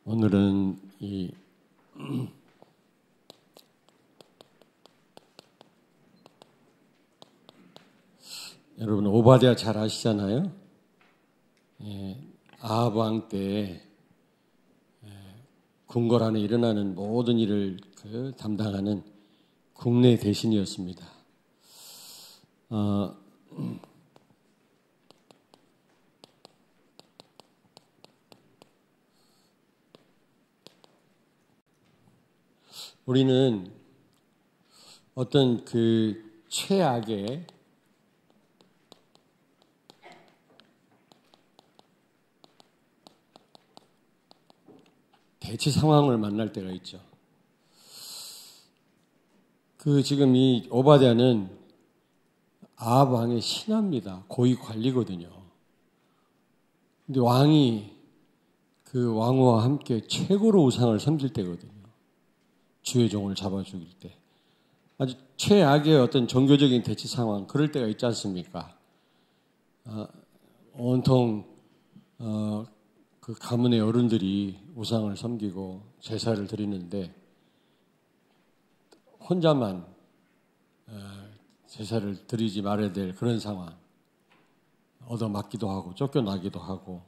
오늘은 여러분 오바댜 잘 아시잖아요. 아합 왕 때 궁궐 안에 일어나는 모든 일을 담당하는 국내 대신이었습니다. 우리는 어떤 최악의 대치 상황을 만날 때가 있죠. 지금 이 오바댜는 아합 왕의 신하입니다. 고위 관리거든요. 근데 왕이 그 왕후와 함께 최고로 우상을 섬길 때거든요. 주의 종을 잡아 죽일 때. 아주 최악의 어떤 종교적인 대치 상황, 그럴 때가 있지 않습니까? 온통 그 가문의 어른들이 우상을 섬기고 제사를 드리는데 혼자만 제사를 드리지 말아야 될 그런 상황, 얻어맞기도 하고 쫓겨나기도 하고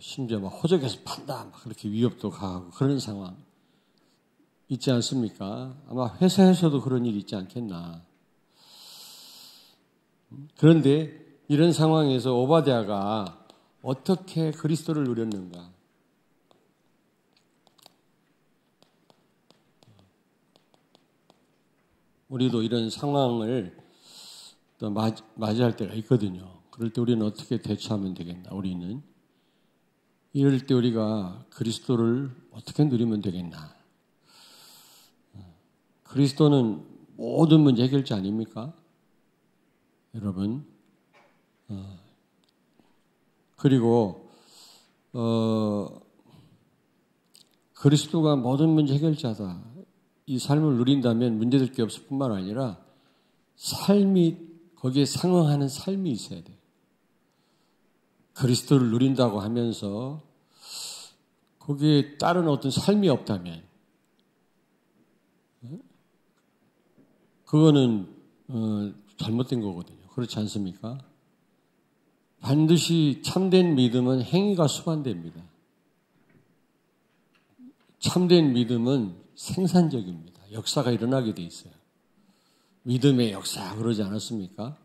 심지어 막 호적에서 판다 막 그렇게 위협도 가하고 그런 상황 있지 않습니까? 아마 회사에서도 그런 일이 있지 않겠나. 그런데 이런 상황에서 오바댜가 어떻게 그리스도를 누렸는가? 우리도 이런 상황을 또 맞이할 때가 있거든요. 그럴 때 우리는 어떻게 대처하면 되겠나? 우리는 이럴 때 우리가 그리스도를 어떻게 누리면 되겠나? 그리스도는 모든 문제 해결자 아닙니까? 여러분. 그리고 그리스도가 모든 문제 해결자다. 이 삶을 누린다면 문제될 게 없을 뿐만 아니라 거기에 상응하는 삶이 있어야 돼요. 그리스도를 누린다고 하면서 거기에 다른 어떤 삶이 없다면 그거는 잘못된 거거든요. 그렇지 않습니까? 반드시 참된 믿음은 행위가 수반됩니다. 참된 믿음은 생산적입니다. 역사가 일어나게 돼 있어요. 믿음의 역사 그러지 않았습니까?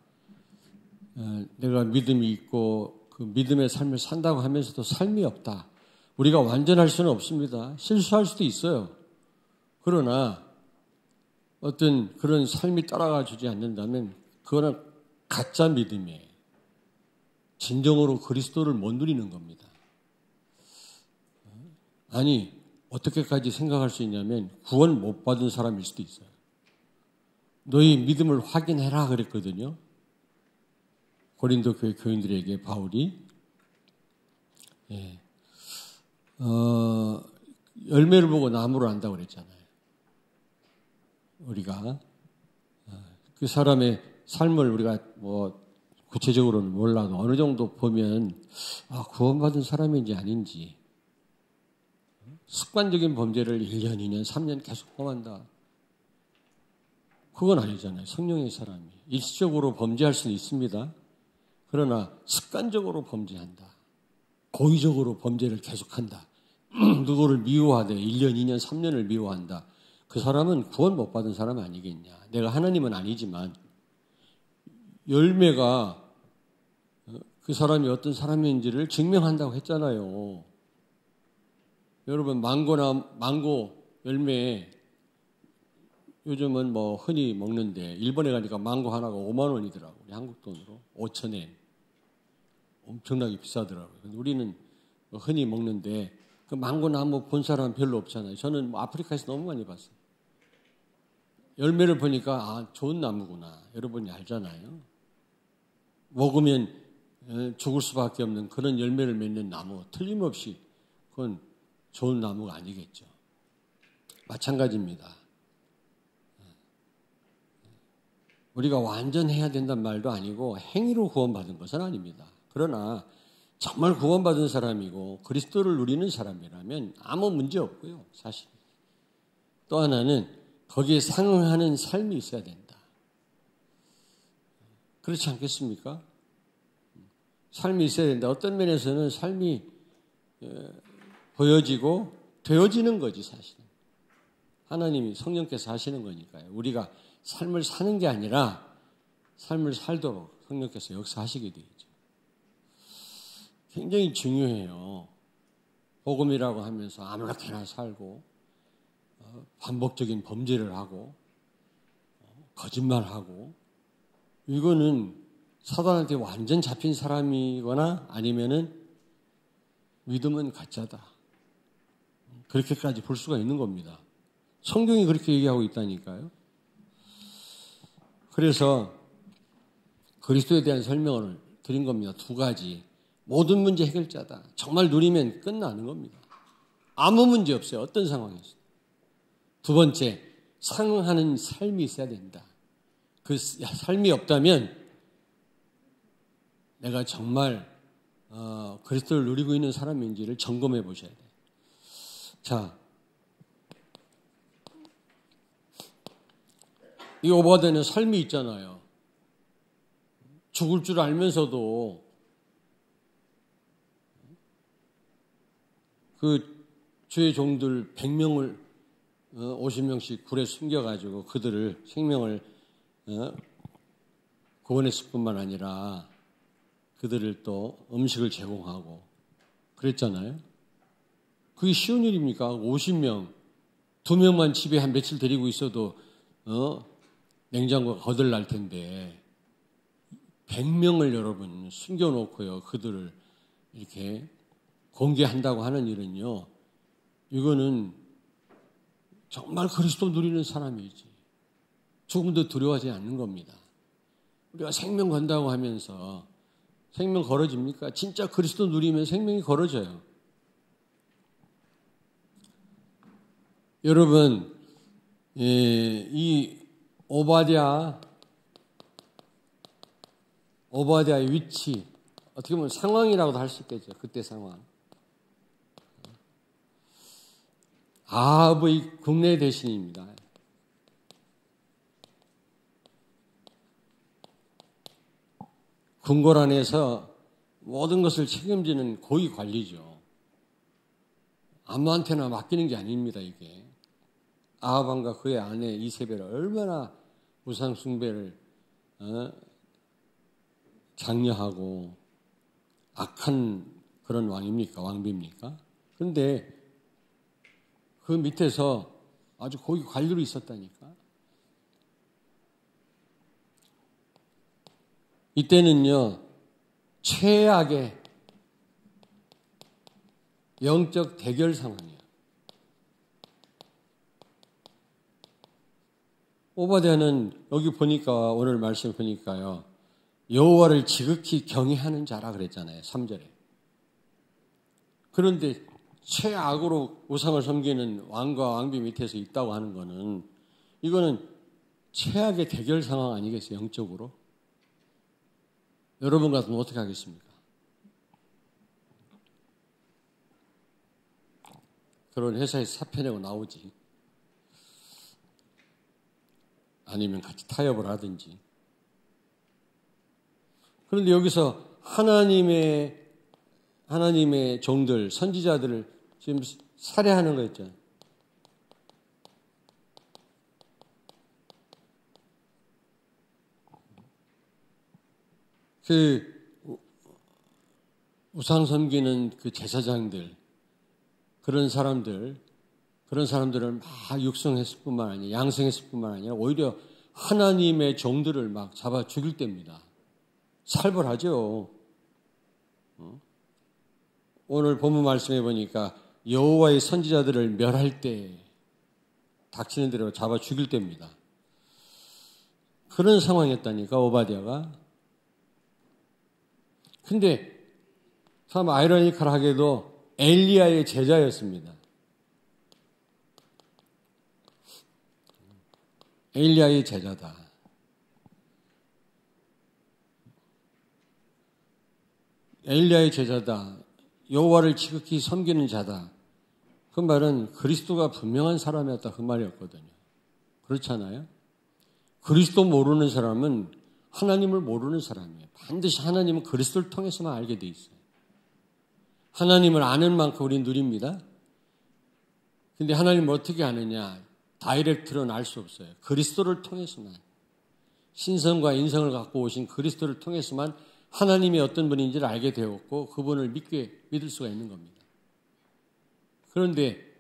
내가 믿음이 있고 그 믿음의 삶을 산다고 하면서도 삶이 없다. 우리가 완전할 수는 없습니다. 실수할 수도 있어요. 그러나 어떤 그런 삶이 따라가 주지 않는다면 그거는 가짜 믿음이에요. 진정으로 그리스도를 못 누리는 겁니다. 아니, 어떻게까지 생각할 수 있냐면 구원 못 받은 사람일 수도 있어요. 너희 믿음을 확인해라 그랬거든요. 고린도 교회 교인들에게 바울이 열매를 보고 나무를 안다고 그랬잖아요. 우리가 그 사람의 삶을 우리가 구체적으로는 몰라도 어느 정도 보면 구원받은 사람인지 아닌지, 습관적인 범죄를 1년, 2년, 3년 계속 범한다. 그건 아니잖아요. 성령의 사람이 일시적으로 범죄할 수는 있습니다. 그러나 습관적으로 범죄한다. 고의적으로 범죄를 계속한다. 누구를 미워하되 1년, 2년, 3년을 미워한다. 그 사람은 구원 못 받은 사람 아니겠냐. 내가 하나님은 아니지만 열매가 그 사람이 어떤 사람인지를 증명한다고 했잖아요. 여러분 망고 열매 요즘은 흔히 먹는데 일본에 가니까 망고 하나가 5만 원이더라고요. 우리 한국 돈으로 5,000엔. 엄청나게 비싸더라고요. 근데 우리는 흔히 먹는데 그 망고 나무 본 사람 별로 없잖아요. 저는 아프리카에서 너무 많이 봤어요. 열매를 보니까 좋은 나무구나. 여러분이 알잖아요. 먹으면 죽을 수밖에 없는 그런 열매를 맺는 나무. 틀림없이 그건 좋은 나무가 아니겠죠. 마찬가지입니다. 우리가 완전해야 된다는 말도 아니고 행위로 구원받은 것은 아닙니다. 그러나 정말 구원받은 사람이고 그리스도를 누리는 사람이라면 아무 문제 없고요. 사실. 또 하나는 거기에 상응하는 삶이 있어야 된다. 그렇지 않겠습니까? 삶이 있어야 된다. 어떤 면에서는 삶이 보여지고 되어지는 거지 사실은. 하나님이 성령께서 하시는 거니까요. 우리가 삶을 사는 게 아니라 삶을 살도록 성령께서 역사하시게 되죠. 굉장히 중요해요. 복음이라고 하면서 아무렇게나 살고 반복적인 범죄를 하고 거짓말하고 이거는 사단한테 완전 잡힌 사람이거나 아니면은 믿음은 가짜다. 그렇게까지 볼 수가 있는 겁니다. 성경이 그렇게 얘기하고 있다니까요. 그래서 그리스도에 대한 설명을 드린 겁니다. 두 가지. 모든 문제 해결자다. 정말 누리면 끝나는 겁니다. 아무 문제 없어요. 어떤 상황에서. 두 번째, 상응하는 삶이 있어야 된다. 그 삶이 없다면 내가 정말 그리스도를 누리고 있는 사람인지를 점검해 보셔야 돼요. 자, 이 오바댜는 삶이 있잖아요. 죽을 줄 알면서도 그 주의 종들 100명을 50명씩 굴에 숨겨가지고 그들을 생명을 구원했을 뿐만 아니라 그들을 또 음식을 제공하고 그랬잖아요. 그게 쉬운 일입니까? 50명, 2명만 집에 한 며칠 데리고 있어도 냉장고가 거들날 텐데 100명을 여러분 숨겨놓고요. 그들을 이렇게 공개한다고 하는 일은요. 이거는 정말 그리스도 누리는 사람이지. 죽음도 두려워하지 않는 겁니다. 우리가 생명 건다고 하면서 생명 걸어집니까? 진짜 그리스도 누리면 생명이 걸어져요. 여러분, 이 오바댜의 위치, 어떻게 보면 상황이라고도 할 수 있겠죠. 그때 상황. 아합의 국내 대신입니다. 궁궐 안에서 모든 것을 책임지는 고위 관리죠. 아무한테나 맡기는 게 아닙니다, 이게. 아합 왕과 그의 아내 이세벨을 얼마나 우상 숭배를 장려하고 악한 그런 왕입니까? 왕비입니까? 그런데 그 밑에서 아주 고위 관리로 있었다니까. 이때는요, 최악의 영적 대결 상황이에요. 오바댜는 여기 보니까 오늘 말씀 보니까요. 여호와를 지극히 경외하는 자라 그랬잖아요. 3절에. 그런데 최악으로 우상을 섬기는 왕과 왕비 밑에서 있다고 하는 거는 이거는 최악의 대결 상황 아니겠어요? 영적으로. 여러분 같으면 어떻게 하겠습니까? 그런 회사에서 사표 내고 나오지. 아니면 같이 타협을 하든지. 그런데 여기서 하나님의 종들, 선지자들을 지금 살해하는 거 있잖아요. 그 우상 섬기는 그 제사장들, 그런 사람들을 막 육성했을 뿐만 아니라 양성했을 뿐만 아니라 오히려 하나님의 종들을 막 잡아 죽일 때입니다. 살벌하죠. 오늘 본문 말씀해 보니까 여호와의 선지자들을 멸할 때 닥치는 대로 잡아 죽일 때입니다. 그런 상황이었다니까 오바댜가. 근데 참 아이러니컬하게도 엘리야의 제자였습니다. 엘리야의 제자다. 엘리야의 제자다. 여호와를 지극히 섬기는 자다. 그 말은 그리스도가 분명한 사람이었다. 그 말이었거든요. 그렇잖아요? 그리스도 모르는 사람은 하나님을 모르는 사람이에요. 반드시 하나님은 그리스도를 통해서만 알게 돼 있어요. 하나님을 아는 만큼 우리는 누립니다. 근데 하나님을 어떻게 아느냐? 다이렉트로는 알 수 없어요. 그리스도를 통해서만. 신성과 인성을 갖고 오신 그리스도를 통해서만 하나님이 어떤 분인지를 알게 되었고 그분을 믿을 수가 있는 겁니다. 그런데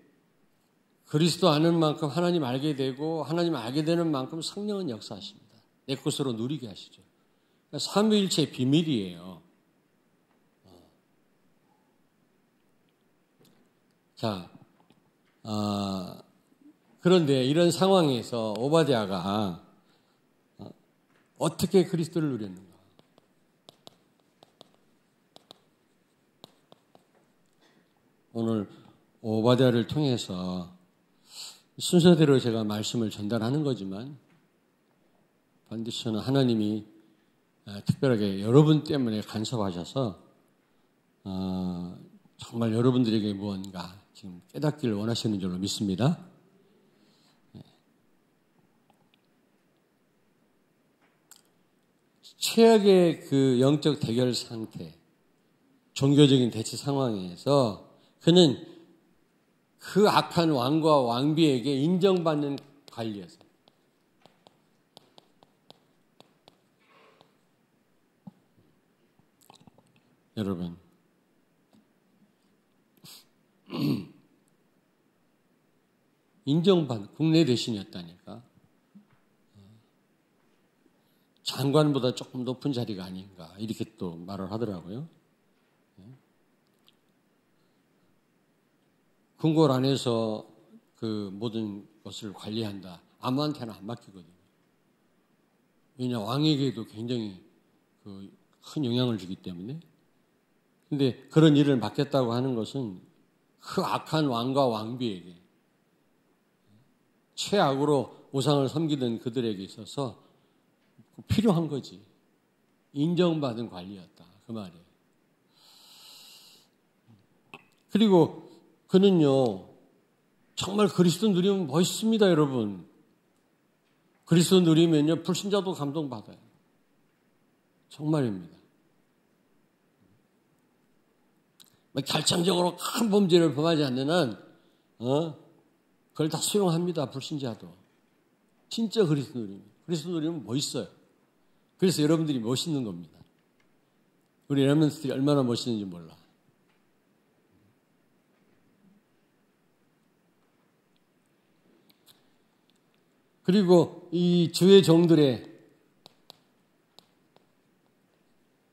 그리스도 아는 만큼 하나님 알게 되고 하나님 알게 되는 만큼 성령은 역사하십니다. 내 것으로 누리게 하시죠. 그러니까 삼위일체의 비밀이에요. 자, 그런데 이런 상황에서 오바댜가 어떻게 그리스도를 누렸는가? 오늘 오바댜를 통해서 순서대로 제가 말씀을 전달하는 거지만 반드시 저는 하나님이 특별하게 여러분 때문에 간섭하셔서 정말 여러분들에게 무언가 지금 깨닫기를 원하시는 줄로 믿습니다. 최악의 그 영적 대결 상태, 종교적인 대치 상황에서 그는 그 악한 왕과 왕비에게 인정받는 관리였어요. 여러분, 인정받는 국내 대신이었다니까. 장관보다 조금 높은 자리가 아닌가 이렇게 또 말을 하더라고요. 궁궐 안에서 그 모든 것을 관리한다. 아무한테나 안 맡기거든요. 왜냐 왕에게도 굉장히 큰 영향을 주기 때문에. 근데 그런 일을 맡겼다고 하는 것은 그 악한 왕과 왕비에게 최악으로 우상을 섬기던 그들에게 있어서 필요한 거지. 인정받은 관리였다. 그 말이에요. 그리고 그는요, 정말 그리스도 누리면 멋있습니다, 여러분. 그리스도 누리면요, 불신자도 감동받아요. 정말입니다. 결정적으로 큰 범죄를 범하지 않는 한, 그걸 다 수용합니다, 불신자도. 진짜 그리스도 누리면. 그리스도 누리면 멋있어요. 그래서 여러분들이 멋있는 겁니다. 우리 렘넌트들이 얼마나 멋있는지 몰라. 그리고 이 주의 종들의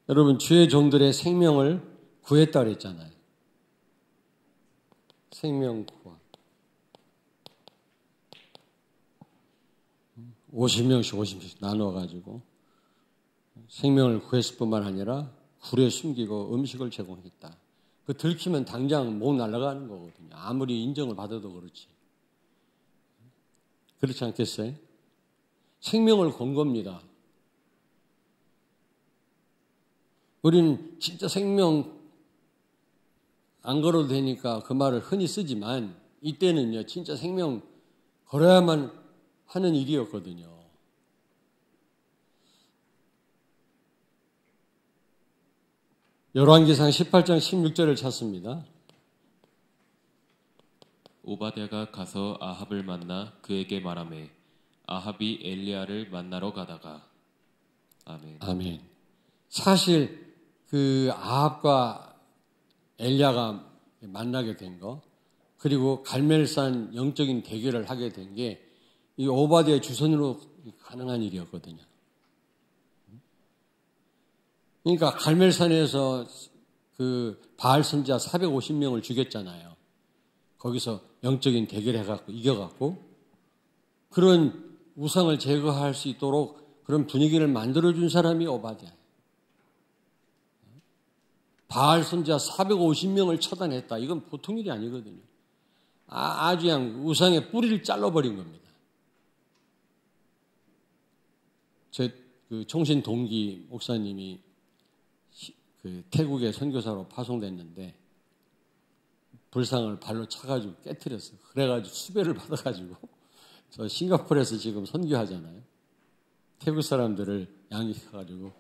여러분 주의 종들의 생명을 구했다 그랬잖아요. 생명 구원. 50명씩 나누어가지고 생명을 구했을 뿐만 아니라 굴에 숨기고 음식을 제공했다. 그 들키면 당장 목 날아가는 거거든요. 아무리 인정을 받아도 그렇지. 그렇지 않겠어요? 생명을 건 겁니다. 우리는 진짜 생명 안 걸어도 되니까 그 말을 흔히 쓰지만 이때는요, 진짜 생명 걸어야만 하는 일이었거든요. 열왕기상 18장 16절을 찾습니다. 오바댜가 가서 아합을 만나 그에게 말하매 아합이 엘리야를 만나러 가다가 아멘. 아멘. 사실 그 아합과 엘리야가 만나게 된 거, 그리고 갈멜산 영적인 대결을 하게 된 게 이 오바댜의 주선으로 가능한 일이었거든요. 그러니까 갈멜산에서 그 바알 선지자 450명을 죽였잖아요. 거기서 영적인 대결해갖고 이겨갖고 그런 우상을 제거할 수 있도록 그런 분위기를 만들어준 사람이 오바댜예요. 바알 선지자 450명을 처단했다. 이건 보통 일이 아니거든요. 아주 그냥 우상의 뿌리를 잘라버린 겁니다. 제 그 총신 동기 목사님이 그 태국의 선교사로 파송됐는데 불상을 발로 차가지고 깨트렸어요. 그래가지고 수배를 받아가지고 저 싱가포르에서 지금 선교하잖아요. 태국 사람들을 양육해가지고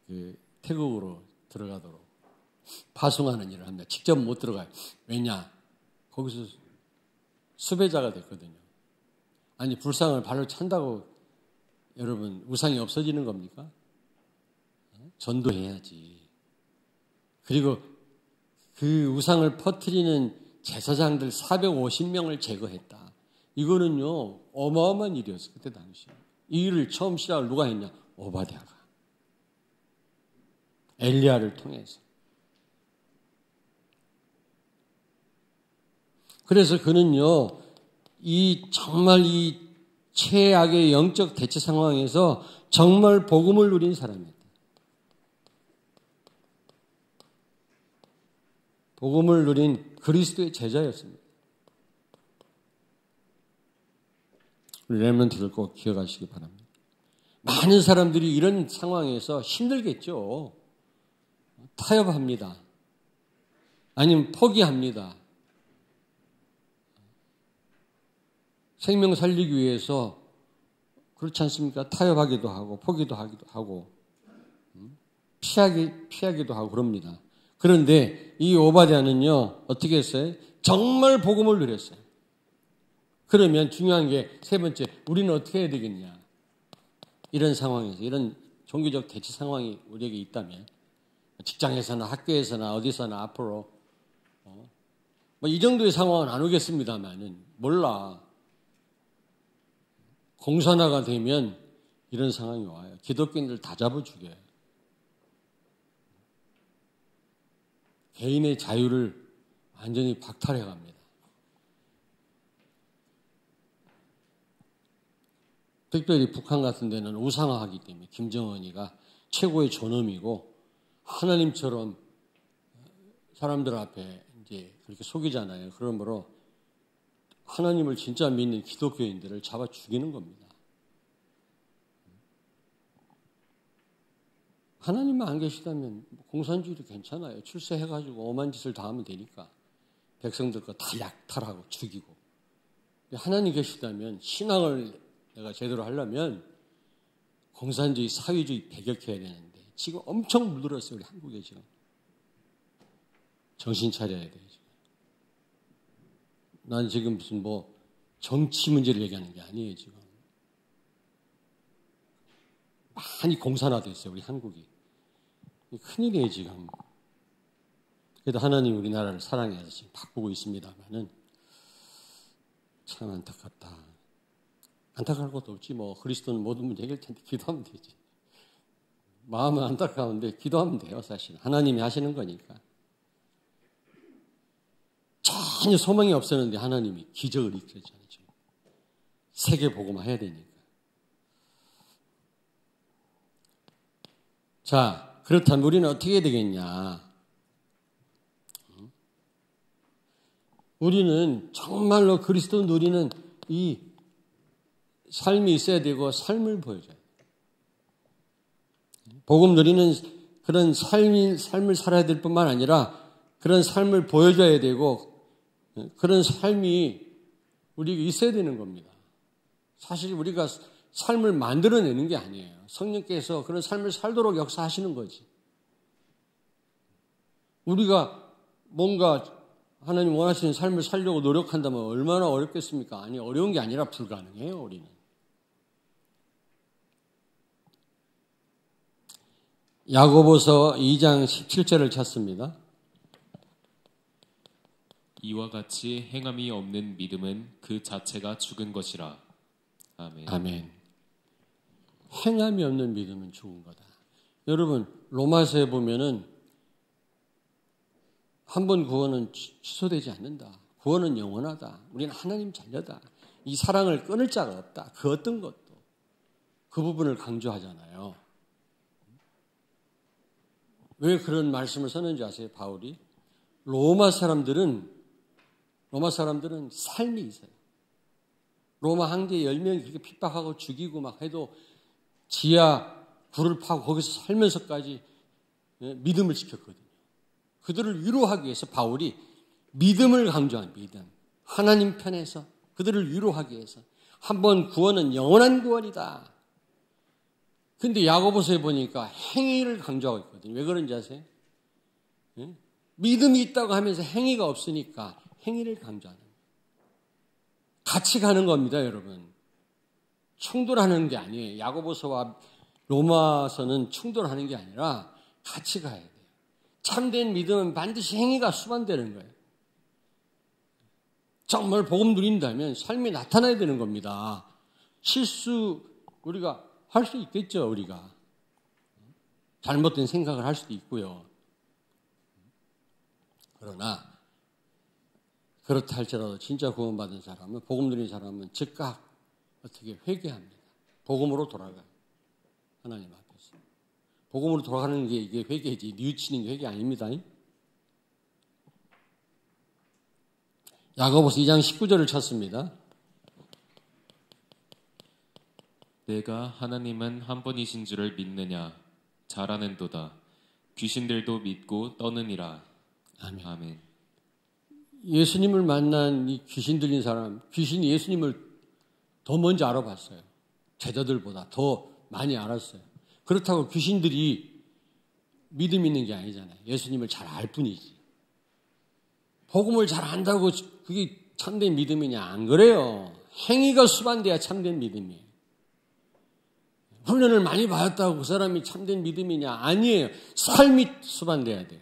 그 태국으로 들어가도록 파송하는 일을 합니다. 직접 못 들어가요. 왜냐? 거기서 수배자가 됐거든요. 아니 불상을 발로 찬다고 여러분 우상이 없어지는 겁니까? 전도해야지. 그리고 그 우상을 퍼뜨리는 제사장들 450명을 제거했다. 이거는요 어마어마한 일이었어요. 그때 당시. 이 일을 처음 시작을 누가 했냐? 오바댜가. 엘리야를 통해서. 그래서 그는요 정말 이 최악의 영적 대체 상황에서 정말 복음을 누린 사람이었다. 복음을 누린 그리스도의 제자였습니다. 우리 렘넌트들 꼭 기억하시기 바랍니다. 많은 사람들이 이런 상황에서 힘들겠죠. 타협합니다. 아니면 포기합니다. 생명 살리기 위해서 그렇지 않습니까? 타협하기도 하고 포기도 하기도 하고 피하기도 하고 그럽니다. 그런데 이 오바댜는요 어떻게 했어요? 정말 복음을 누렸어요. 그러면 중요한 게 세 번째, 우리는 어떻게 해야 되겠냐? 이런 상황에서 이런 종교적 대치 상황이 우리에게 있다면 직장에서나 학교에서나 어디서나 앞으로 뭐 이 정도의 상황은 안 오겠습니다만은 몰라. 공산화가 되면 이런 상황이 와요. 기독교인들 다 잡아 죽여요. 개인의 자유를 완전히 박탈해 갑니다. 특별히 북한 같은 데는 우상화하기 때문에 김정은이가 최고의 존엄이고 하나님처럼 사람들 앞에 이제 그렇게 속이잖아요. 그러므로 하나님을 진짜 믿는 기독교인들을 잡아 죽이는 겁니다. 하나님만 안 계시다면 공산주의도 괜찮아요. 출세해가지고 오만 짓을 다 하면 되니까. 백성들 거 다 약탈하고 죽이고. 하나님 계시다면 신앙을 내가 제대로 하려면 공산주의, 사회주의 배격해야 되는데 지금 엄청 물들었어요. 우리 한국에 지금. 정신 차려야 돼요. 지금. 난 지금 무슨 뭐 정치 문제를 얘기하는 게 아니에요. 지금. 많이 공산화됐어요. 우리 한국이. 큰일이에요. 지금. 그래도 하나님 우리나라를 사랑해서 지금 바꾸고 있습니다만은 참 안타깝다. 안타까울 것도 없지. 뭐 그리스도는 모든 문제 해결할 텐데 기도하면 되지. 마음은 안타까운데 기도하면 돼요. 사실 하나님이 하시는 거니까. 전혀 소망이 없었는데 하나님이 기적을 이끌었잖아요. 세계 복음화 해야 되니까. 자, 그렇다면 우리는 어떻게 해야 되겠냐? 우리는 정말로 그리스도 누리는 이 삶이 있어야 되고 삶을 보여줘야 돼요. 복음 누리는 그런 삶을 살아야 될 뿐만 아니라 그런 삶을 보여줘야 되고 그런 삶이 우리에게 있어야 되는 겁니다. 사실 우리가 삶을 만들어내는 게 아니에요. 성령께서 그런 삶을 살도록 역사하시는 거지. 우리가 뭔가 하나님 원하시는 삶을 살려고 노력한다면 얼마나 어렵겠습니까? 아니, 어려운 게 아니라 불가능해요, 우리는. 야고보서 2장 17절을 찾습니다. 이와 같이 행함이 없는 믿음은 그 자체가 죽은 것이라. 아멘. 아멘. 행함이 없는 믿음은 죽은 거다. 여러분, 로마서에 보면은 한 번 구원은 취소되지 않는다. 구원은 영원하다. 우리는 하나님 자녀다. 이 사랑을 끊을 자가 없다. 그 어떤 것도. 그 부분을 강조하잖아요. 왜 그런 말씀을 썼는지 아세요? 바울이? 로마 사람들은 삶이 있어요. 로마 황제 10명이 그렇게 핍박하고 죽이고 막 해도 지하 굴을 파고 거기서 살면서까지 믿음을 지켰거든요. 그들을 위로하기 위해서 바울이 믿음을 강조한 믿음. 하나님 편에서 그들을 위로하기 위해서 한 번 구원은 영원한 구원이다. 근데 야고보서에 보니까 행위를 강조하고 있거든요. 왜 그런지 아세요? 믿음이 있다고 하면서 행위가 없으니까 행위를 강조하는 거예요. 같이 가는 겁니다, 여러분. 충돌하는 게 아니에요. 야고보서와 로마서는 충돌하는 게 아니라 같이 가야 돼요. 참된 믿음은 반드시 행위가 수반되는 거예요. 정말 복음 누린다면 삶이 나타나야 되는 겁니다. 실수 우리가 할 수 있겠죠, 우리가. 잘못된 생각을 할 수도 있고요. 그러나 그렇다 할지라도 진짜 구원받은 사람은, 복음 누린 사람은 즉각 어떻게 회개합니다. 복음으로 돌아가요. 하나님 앞에서. 복음으로 돌아가는 게 이게 회개지, 뉘우치는 게 회개 아닙니다. 야고보서 2장 19절을 찾습니다. 내가 하나님은 한 분이신 줄을 믿느냐? 잘하는도다. 귀신들도 믿고 떠느니라. 아멘. 아멘. 예수님을 만난 이 귀신 들린 사람, 귀신이 예수님을 더 먼저 알아봤어요. 제자들보다 더 많이 알았어요. 그렇다고 귀신들이 믿음 있는 게 아니잖아요. 예수님을 잘 알 뿐이지. 복음을 잘 안다고 그게 참된 믿음이냐? 안 그래요. 행위가 수반돼야 참된 믿음이에요. 훈련을 많이 받았다고 그 사람이 참된 믿음이냐? 아니에요. 삶이 수반돼야 돼요.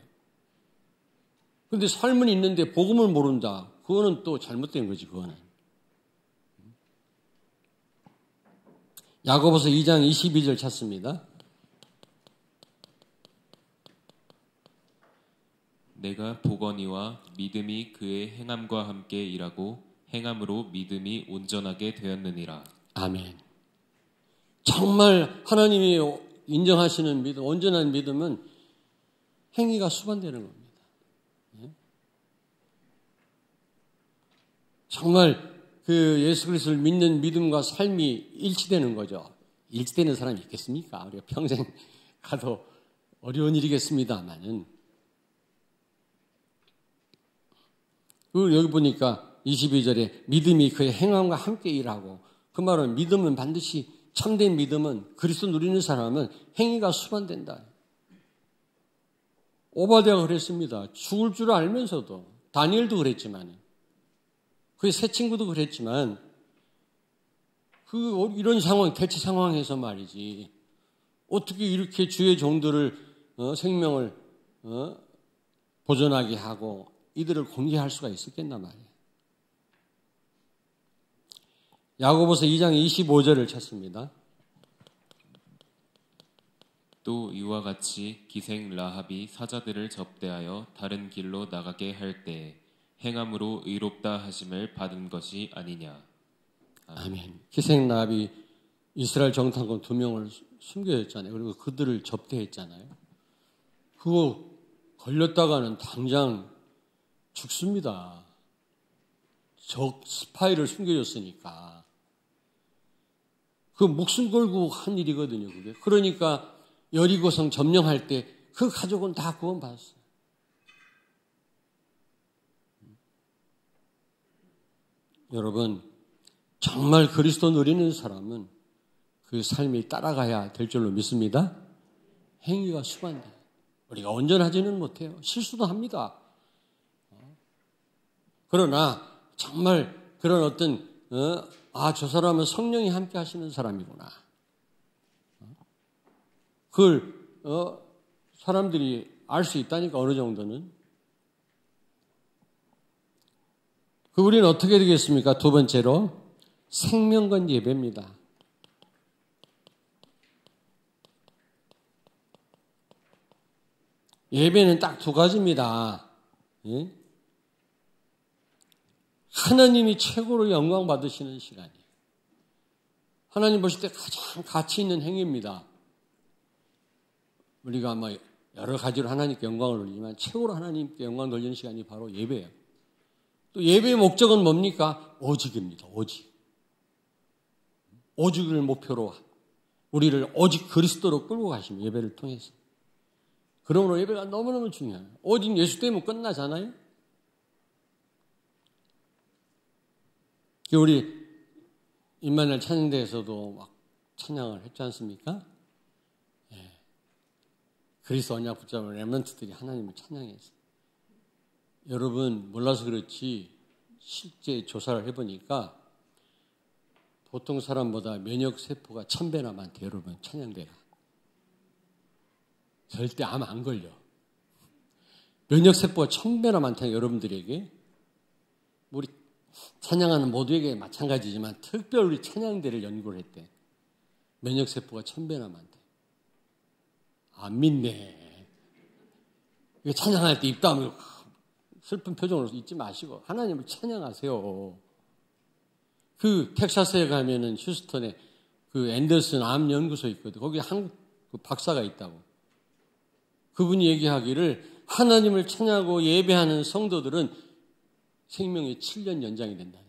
그런데 삶은 있는데 복음을 모른다. 그거는 또 잘못된 거지, 그거는. 야고보서 2장 22절 찾습니다. 내가 보거니와 믿음이 그의 행함과 함께 일하고 행함으로 믿음이 온전하게 되었느니라. 아멘. 정말 하나님이 인정하시는 믿음, 온전한 믿음은 행위가 수반되는 겁니다. 정말 그 예수 그리스도를 믿는 믿음과 삶이 일치되는 거죠. 일치되는 사람이 있겠습니까? 우리가 평생 가도 어려운 일이겠습니다만은. 여기 보니까 22절에 믿음이 그의 행함과 함께 일하고, 그 말은 믿음은 반드시, 참된 믿음은, 그리스도 누리는 사람은 행위가 수반된다. 오바댜가 그랬습니다. 죽을 줄 알면서도. 다니엘도 그랬지만, 그의 세 친구도 그랬지만, 이런 상황, 대치 상황에서 말이지, 어떻게 이렇게 주의 종들을, 생명을, 보존하게 하고, 이들을 공개할 수가 있었겠나 말이에요. 야고보서 2장 25절을 찾습니다. 또 이와 같이 기생 라합이 사자들을 접대하여 다른 길로 나가게 할 때 행함으로 의롭다 하심을 받은 것이 아니냐. 아멘. 기생 라합이 이스라엘 정탐꾼 2명을 숨겨줬잖아요. 그리고 그들을 접대했잖아요. 그거 걸렸다가는 당장 죽습니다. 적 스파이를 숨겨줬으니까. 그 목숨 걸고 한 일이거든요, 그게. 그러니까 여리고성 점령할 때 그 가족은 다 구원받았어요. 여러분, 정말 그리스도 누리는 사람은 그 삶이 따라가야 될 줄로 믿습니다. 행위가 수반돼요. 우리가 온전하지는 못해요. 실수도 합니다. 그러나 정말 그런 어떤 저 사람은 성령이 함께 하시는 사람이구나. 그걸 사람들이 알 수 있다니까, 어느 정도는. 우리는 어떻게 되겠습니까? 두 번째로 생명건 예배입니다. 예배는 딱 두 가지입니다. 예? 하나님이 최고로 영광 받으시는 시간이에요. 하나님 보실 때 가장 가치 있는 행위입니다. 우리가 아마 여러 가지로 하나님께 영광을 돌리지만 최고로 하나님께 영광 돌리는 시간이 바로 예배예요. 또 예배의 목적은 뭡니까? 오직입니다. 오직. 오직을 목표로 우리를 오직 그리스도로 끌고 가십니다. 예배를 통해서. 그러므로 예배가 너무너무 중요해요. 오직 예수 때문에 끝나잖아요. 우리 임마누엘 찬양대에서도 막 찬양을 했지 않습니까? 예. 그리스도 언약 붙잡은 렘넌트들이 하나님을 찬양했어요. 여러분 몰라서 그렇지 실제 조사를 해보니까 보통 사람보다 면역세포가 1000배나 많대요. 여러분 찬양대가. 절대 암 안 걸려. 면역세포가 1000배나 많다는 여러분들에게 우리 찬양하는 모두에게 마찬가지지만 특별히 우리 찬양대를 연구를 했대. 면역세포가 1000배나 많대. 안 믿네. 찬양할 때 입 다물고 슬픈 표정으로 있지 마시고 하나님을 찬양하세요. 그 텍사스에 가면은 휴스턴에 그 앤더슨 암 연구소 있거든. 거기 한국 박사가 있다고. 그분이 얘기하기를 하나님을 찬양하고 예배하는 성도들은 생명이 7년 연장이 된다네.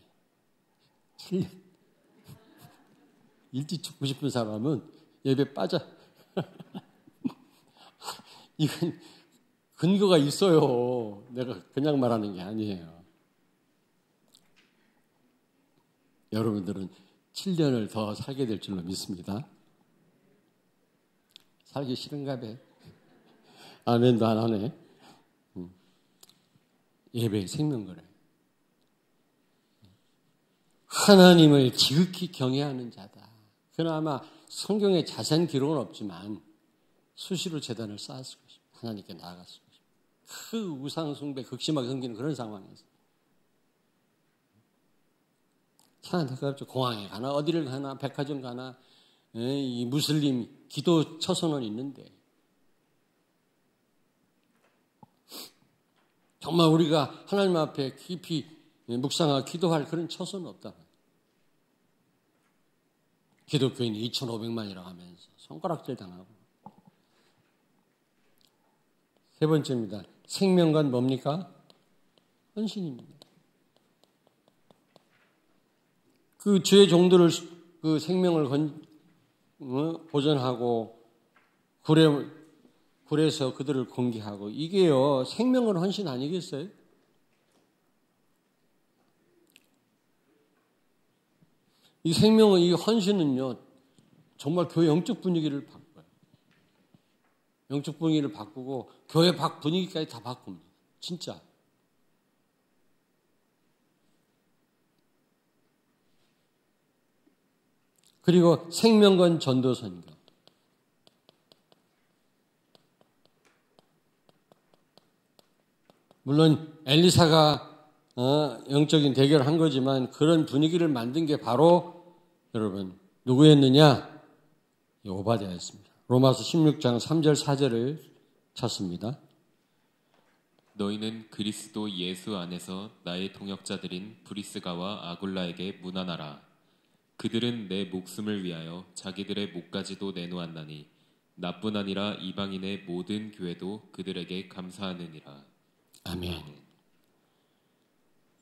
7년. 일찍 죽고 싶은 사람은 예배 빠져. 이건 근거가 있어요. 내가 그냥 말하는 게 아니에요. 여러분들은 7년을 더 살게 될 줄로 믿습니다. 살기 싫은가 봐. 아멘도 안 하네. 예배의 생명거래. 하나님을 지극히 경외하는 자다. 그나마 성경에 자세한 기록은 없지만 수시로 제단을 쌓았을 것입니다. 하나님께 나아갔을 것입니다. 그 우상 숭배 극심하게 섬기는 그런 상황에서 참 안타깝죠. 공항에 가나 어디를 가나 백화점 가나 이 무슬림 기도 처소는 있는데 정말 우리가 하나님 앞에 깊이 묵상하고 기도할 그런 처소는 없다. 기독교인이 2,500만이라고 하면서 손가락질 당하고. 세 번째입니다. 생명관 뭡니까? 헌신입니다. 그 주의 종들을 그 생명을 보존하고 굴에서 그들을 공개하고 이게요 생명은 헌신 아니겠어요? 이 생명은 이 헌신은요 정말 교회 영적 분위기를 바꿔요. 영적 분위기를 바꾸고 교회 밖 분위기까지 다 바꿉니다. 진짜. 그리고 생명관 전도선교. 물론 엘리사가 영적인 대결을 한 거지만 그런 분위기를 만든 게 바로 여러분 누구였느냐? 오바댜였습니다. 로마서 16장 3절 4절을 찾습니다. 너희는 그리스도 예수 안에서 나의 동역자들인 브리스가와 아굴라에게 문안하라. 그들은 내 목숨을 위하여 자기들의 목까지도 내놓았나니 나뿐 아니라 이방인의 모든 교회도 그들에게 감사하느니라. 아멘.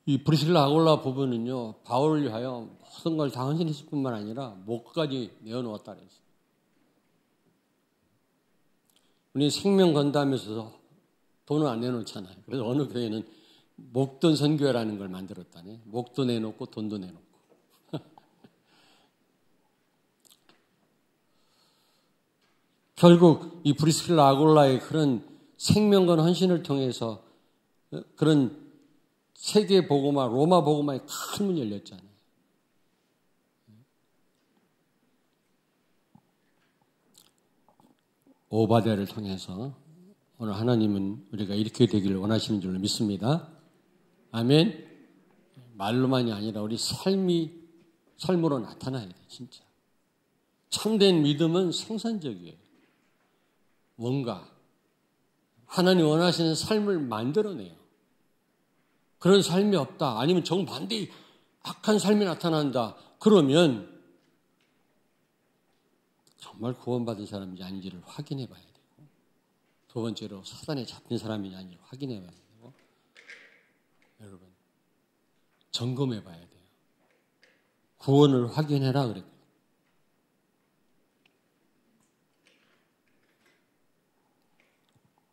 이 브리스라 아굴라 부분은요 바울을 위하여 모든 걸 다 헌신했을 뿐만 아니라 목까지 내어놓았다 그랬어요. 우리 생명 건다면서 돈을 안 내놓잖아요. 그래서 어느 교회는 목돈 선교회라는 걸 만들었다네. 목도 내놓고 돈도 내놓고. 결국 이 브리스킬라 아굴라의 그런 생명건 헌신을 통해서 그런 세계 복음화, 로마 복음화의 큰 문이 열렸잖아요. 오바댜를 통해서 오늘 하나님은 우리가 이렇게 되기를 원하시는 줄로 믿습니다. 아멘. 말로만이 아니라 우리 삶으로 나타나야 돼, 진짜. 참된 믿음은 생산적이에요. 뭔가 하나님 원하시는 삶을 만들어내요. 그런 삶이 없다. 아니면 정반대의 악한 삶이 나타난다. 그러면 정말 구원받은 사람인지 아닌지를 확인해 봐야 되고, 두 번째로 사단에 잡힌 사람인지 아닌지를 확인해 봐야 되고, 여러분 점검해 봐야 돼요. 구원을 확인해라 그랬거든요.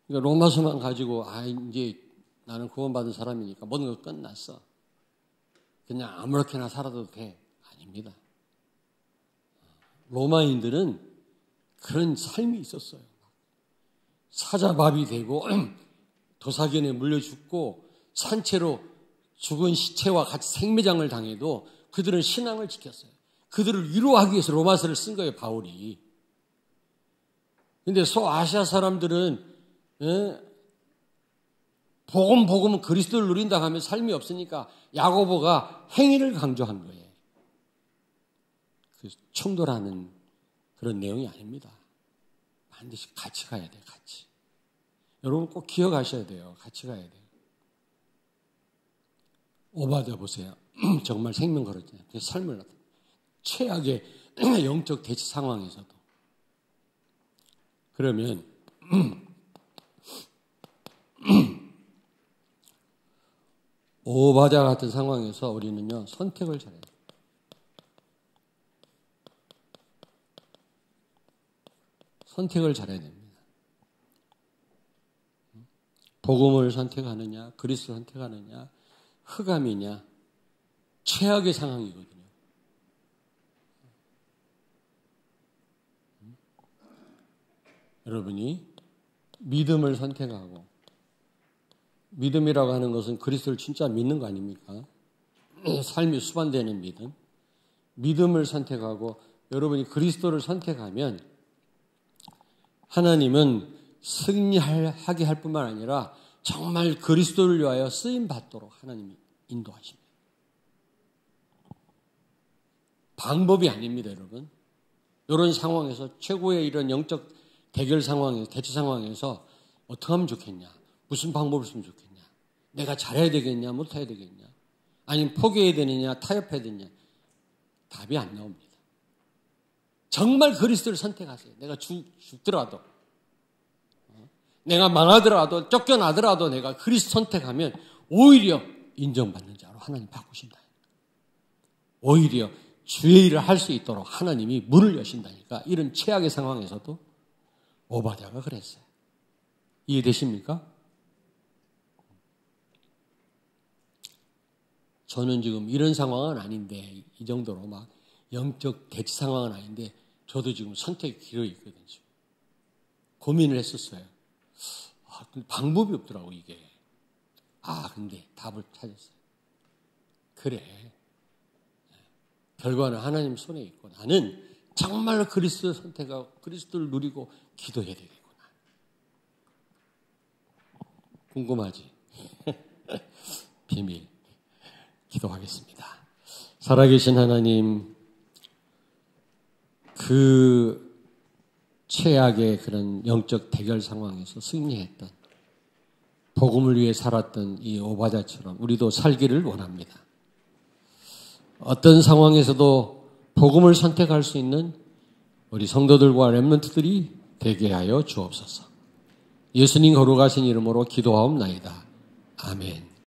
그러니까 로마서만 가지고 이제 나는 구원받은 사람이니까 모든 거 끝났어. 그냥 아무렇게나 살아도 돼. 아닙니다. 로마인들은 그런 삶이 있었어요. 사자밥이 되고 도사견에 물려 죽고 산채로 죽은 시체와 같이 생매장을 당해도 그들은 신앙을 지켰어요. 그들을 위로하기 위해서 로마서를 쓴 거예요, 바울이. 그런데 소아시아 사람들은 복음 그리스도를 누린다 하면 삶이 없으니까 야고보가 행위를 강조한 거예요. 그 충돌하는 그런 내용이 아닙니다. 반드시 같이 가야 돼요, 같이. 여러분 꼭 기억하셔야 돼요. 같이 가야 돼요. 오바댜 보세요. 정말 생명 걸었잖아요. 삶을 나타내. 최악의 영적 대치 상황에서도. 그러면 오바댜 같은 상황에서 우리는요, 선택을 잘해야 돼요. 선택을 잘해야 됩니다. 복음을 선택하느냐, 그리스도를 선택하느냐, 흑암이냐, 최악의 상황이거든요. 여러분이 믿음을 선택하고, 믿음이라고 하는 것은 그리스도를 진짜 믿는 거 아닙니까? 삶이 수반되는 믿음. 믿음을 선택하고 여러분이 그리스도를 선택하면 하나님은 승리하게 할 뿐만 아니라 정말 그리스도를 위하여 쓰임받도록 하나님이 인도하십니다. 방법이 아닙니다, 여러분. 이런 상황에서 최고의 이런 영적 대결 상황에서, 대치 상황에서 어떻게 하면 좋겠냐? 무슨 방법을 쓰면 좋겠냐? 내가 잘해야 되겠냐? 못해야 되겠냐? 아니면 포기해야 되느냐? 타협해야 되느냐? 답이 안 나옵니다. 정말 그리스도를 선택하세요. 내가 죽더라도, 내가 망하더라도, 쫓겨나더라도 내가 그리스도 선택하면 오히려 인정받는 자로 하나님 바꾸신다. 오히려 주의 일을 할 수 있도록 하나님이 문을 여신다니까. 이런 최악의 상황에서도 오바댜가 그랬어요. 이해되십니까? 저는 지금 이런 상황은 아닌데, 이 정도로 막 영적 대치 상황은 아닌데, 저도 지금 선택의 길에 있거든요. 고민을 했었어요. 근데 방법이 없더라고, 이게. 근데 답을 찾았어요. 그래. 결과는 하나님 손에 있고, 나는 정말로 그리스도를 선택하고, 그리스도를 누리고 기도해야 되겠구나. 궁금하지? 비밀. 기도하겠습니다. 살아계신 하나님, 그 최악의 그런 영적 대결 상황에서 승리했던, 복음을 위해 살았던 이 오바댜처럼 우리도 살기를 원합니다. 어떤 상황에서도 복음을 선택할 수 있는 우리 성도들과 렘넌트들이 되게 하여 주옵소서. 예수님 거룩하신 이름으로 기도하옵나이다. 아멘.